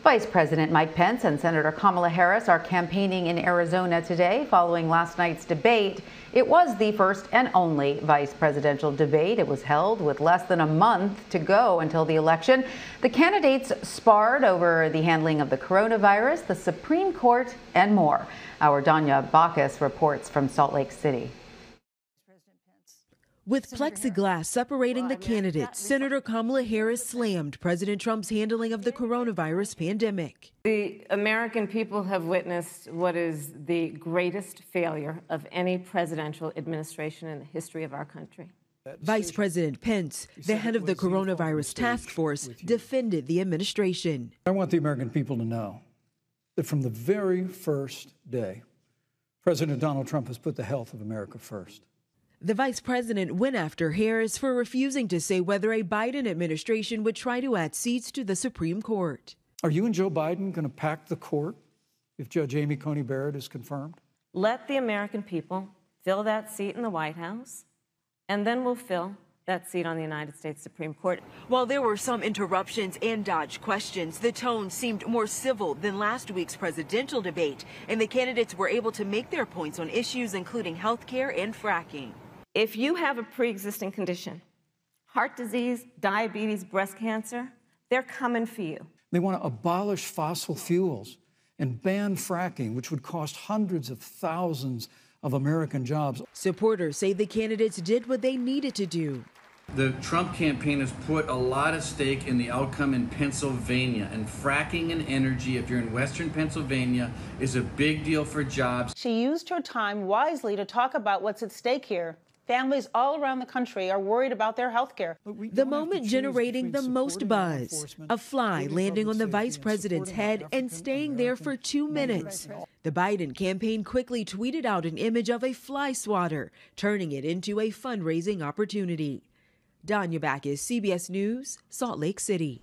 Vice President Mike Pence and Senator Kamala Harris are campaigning in Arizona today following last night's debate. It was the first and only vice presidential debate. It was held with less than a month to go until the election. The candidates sparred over the handling of the coronavirus, the Supreme Court, and more. Our Danya Bacchus reports from Salt Lake City. With plexiglass separating the candidates, Senator Kamala Harris slammed President Trump's handling of the coronavirus pandemic. The American people have witnessed what is the greatest failure of any presidential administration in the history of our country. Vice President Pence, the head of the coronavirus task force, defended the administration. I want the American people to know that from the very first day, President Donald Trump has put the health of America first. The vice president went after Harris for refusing to say whether a Biden administration would try to add seats to the Supreme Court. Are you and Joe Biden going to pack the court if Judge Amy Coney Barrett is confirmed? Let the American people fill that seat in the White House, and then we'll fill that seat on the United States Supreme Court. While there were some interruptions and dodged questions, the tone seemed more civil than last week's presidential debate, and the candidates were able to make their points on issues including health care and fracking. If you have a pre-existing condition, heart disease, diabetes, breast cancer, they're coming for you. They want to abolish fossil fuels and ban fracking, which would cost hundreds of thousands of American jobs. Supporters say the candidates did what they needed to do. The Trump campaign has put a lot of stake in the outcome in Pennsylvania, and fracking and energy, if you're in Western Pennsylvania, is a big deal for jobs. She used her time wisely to talk about what's at stake here. Families all around the country are worried about their health care. The moment generating the most buzz, a fly landing on the vice president's head and staying there for 2 minutes. The Biden campaign quickly tweeted out an image of a fly swatter, turning it into a fundraising opportunity. Danya Bacchus, CBS News, Salt Lake City.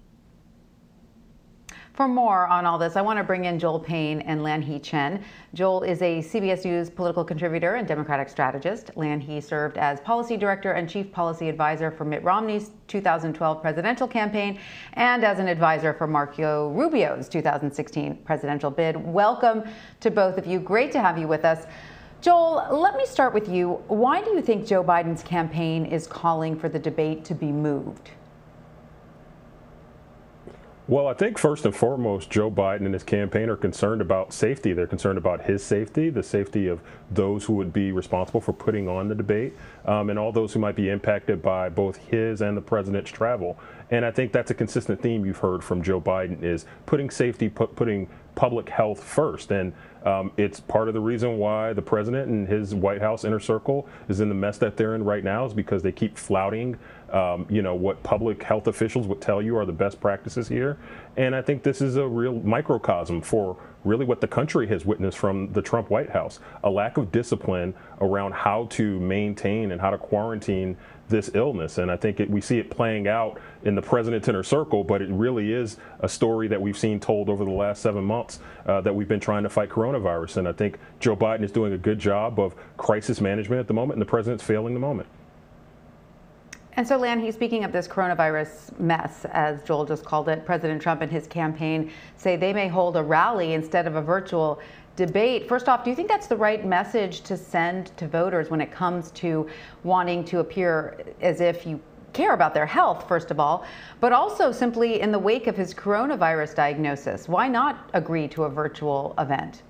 For more on all this, I want to bring in Joel Payne and Lanhee Chen. Joel is a CBS News political contributor and Democratic strategist. Lanhee served as policy director and chief policy advisor for Mitt Romney's 2012 presidential campaign and as an advisor for Marco Rubio's 2016 presidential bid. Welcome to both of you. Great to have you with us. Joel, let me start with you. Why do you think Joe Biden's campaign is calling for the debate to be moved? Well, I think first and foremost, Joe Biden and his campaign are concerned about safety. They're concerned about his safety, the safety of those who would be responsible for putting on the debate, and all those who might be impacted by both his and the president's travel. And I think that's a consistent theme you've heard from Joe Biden is putting safety, putting public health first. And it's part of the reason why the president and his White House inner circle is in the mess that they're in right now is because they keep flouting what public health officials would tell you are the best practices here. And I think this is a real microcosm for really what the country has witnessed from the Trump White House, a lack of discipline around how to maintain and how to quarantine this illness. And I think we see it playing out in the president's inner circle, but it really is a story that we've seen told over the last 7 months that we've been trying to fight coronavirus. And I think Joe Biden is doing a good job of crisis management at the moment, and the president's failing the moment. And so, Lanhee, speaking of this coronavirus mess, as Joel just called it, President Trump and his campaign say they may hold a rally instead of a virtual debate. First off, do you think that's the right message to send to voters when it comes to wanting to appear as if you care about their health, first of all, but also simply in the wake of his coronavirus diagnosis? Why not agree to a virtual event?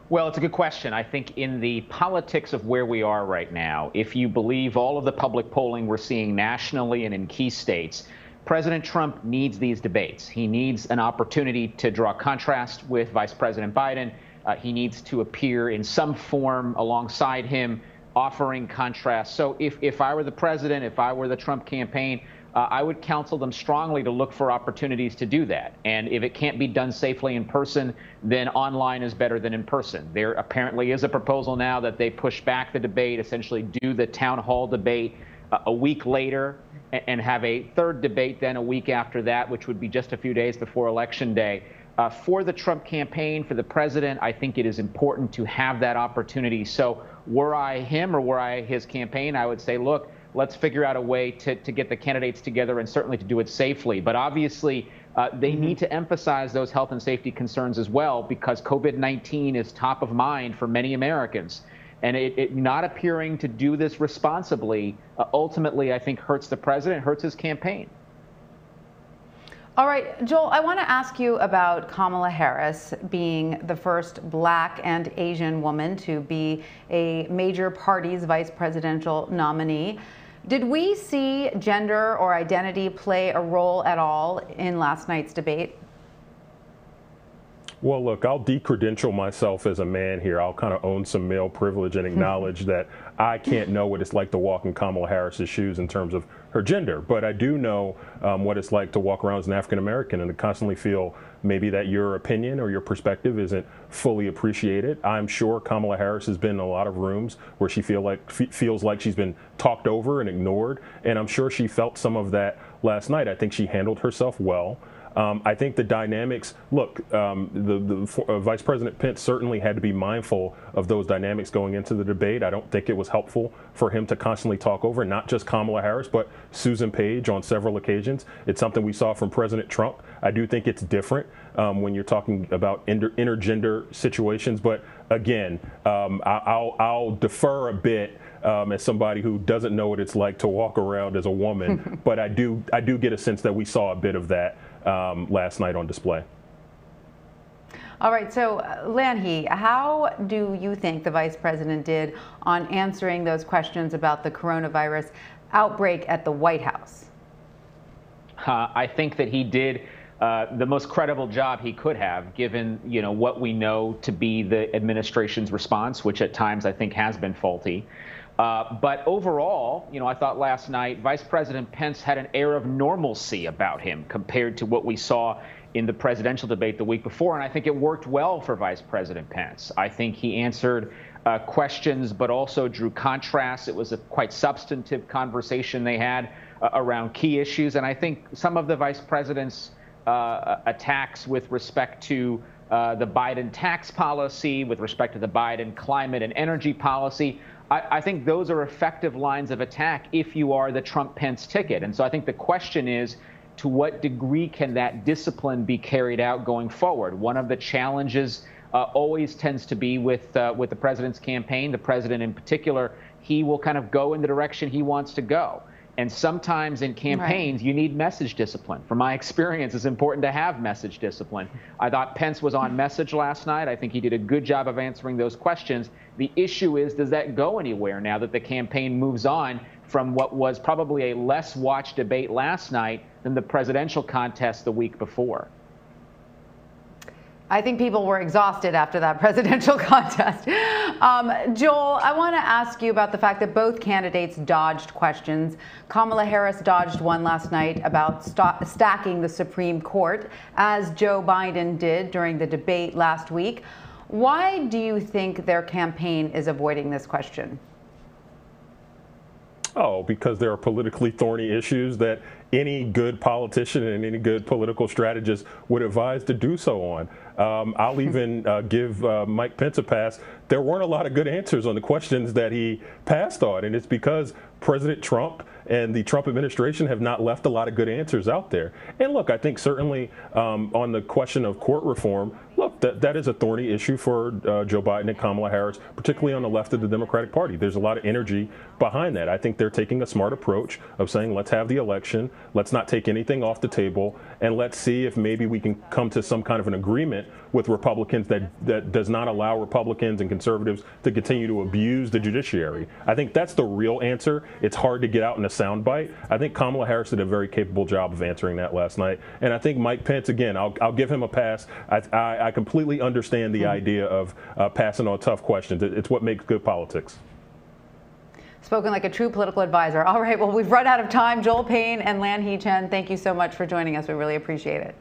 Well, it's a good question. I think in the politics of where we are right now, if you believe all of the public polling we're seeing nationally and in key states, President Trump needs these debates. He needs an opportunity to draw contrast with Vice President Biden. He needs to appear in some form alongside him, offering contrast. So if I were the president, if I were the Trump campaign, I would counsel them strongly to look for opportunities to do that. And if it can't be done safely in person, then online is better than in person. There apparently is a proposal now that they push back the debate, essentially do the town hall debate a week later and have a third debate then a week after that, which would be just a few days before Election Day. For the Trump campaign, for the president, I think it is important to have that opportunity. So were I him or were I his campaign, I would say, look, let's figure out a way to get the candidates together and certainly to do it safely. But obviously, They need to emphasize those health and safety concerns as well, because COVID-19 is top of mind for many Americans. And it not appearing to do this responsibly ultimately, I think, hurts the president, hurts his campaign. All right, Joel, I want to ask you about Kamala Harris being the first Black and Asian woman to be a major party's vice presidential nominee. Did we see gender or identity play a role at all in last night's debate? Well, look, I'll decredential myself as a man here. I'll kind of own some male privilege and acknowledge that I can't know what it's like to walk in Kamala Harris's shoes in terms of her gender. But I do know what it's like to walk around as an African American and to constantly feel maybe that your opinion or your perspective isn't fully appreciated. I'm sure Kamala Harris has been in a lot of rooms where she feels like she's been talked over and ignored. And I'm sure she felt some of that last night. I think she handled herself well. I think the dynamics, look, Vice President Pence certainly had to be mindful of those dynamics going into the debate. I don't think it was helpful for him to constantly talk over not just Kamala Harris, but Susan Page on several occasions. It's something we saw from President Trump. I do think it's different when you're talking about intergender situations. But again, I'll defer a bit as somebody who doesn't know what it's like to walk around as a woman. But I do get a sense that we saw a bit of that last night on display. All right, so Lanhee, how do you think the vice president did on answering those questions about the coronavirus outbreak at the White House? I think that he did the most credible job he could have, given what we know to be the administration's response, which at times I think has been faulty. But overall, I thought last night Vice President Pence had an air of normalcy about him compared to what we saw in the presidential debate the week before. And I think it worked well for Vice President Pence. I think he answered questions, but also drew contrasts. It was a quite substantive conversation they had around key issues. And I think some of the vice president's attacks with respect to the Biden tax policy, with respect to the Biden climate and energy policy, I think those are effective lines of attack if you are the Trump-Pence ticket. And so I think the question is, to what degree can that discipline be carried out going forward? One of the challenges always tends to be with the president's campaign, the president in particular, he will kind of go in the direction he wants to go. And sometimes in campaigns, you need message discipline. From my experience, it's important to have message discipline. I thought Pence was on message last night. I think he did a good job of answering those questions. The issue is, does that go anywhere now that the campaign moves on from what was probably a less watched debate last night than the presidential contest the week before? I think people were exhausted after that presidential contest. Joel, I want to ask you about the fact that both candidates dodged questions. Kamala Harris dodged one last night about stacking the Supreme Court, as Joe Biden did during the debate last week. Why do you think their campaign is avoiding this question? Oh, because there are politically thorny issues that any good politician and any good political strategist would advise to do so on. I'll even give Mike Pence a pass. There weren't a lot of good answers on the questions that he passed on, and it's because President Trump and the Trump administration have not left a lot of good answers out there. And look, I think certainly on the question of court reform, look, that is a thorny issue for Joe Biden and Kamala Harris, particularly on the left of the Democratic Party. There's a lot of energy behind that. I think they're taking a smart approach of saying, let's have the election, let's not take anything off the table, and let's see if maybe we can come to some kind of an agreement with Republicans that does not allow Republicans and conservatives to continue to abuse the judiciary. I think that's the real answer. It's hard to get out in a soundbite. I think Kamala Harris did a very capable job of answering that last night. And I think Mike Pence, again, I'll give him a pass. I completely understand the idea of passing on tough questions. It's what makes good politics. Spoken like a true political advisor. All right, well, we've run out of time. Joel Payne and Lanhee Chen, thank you so much for joining us. We really appreciate it.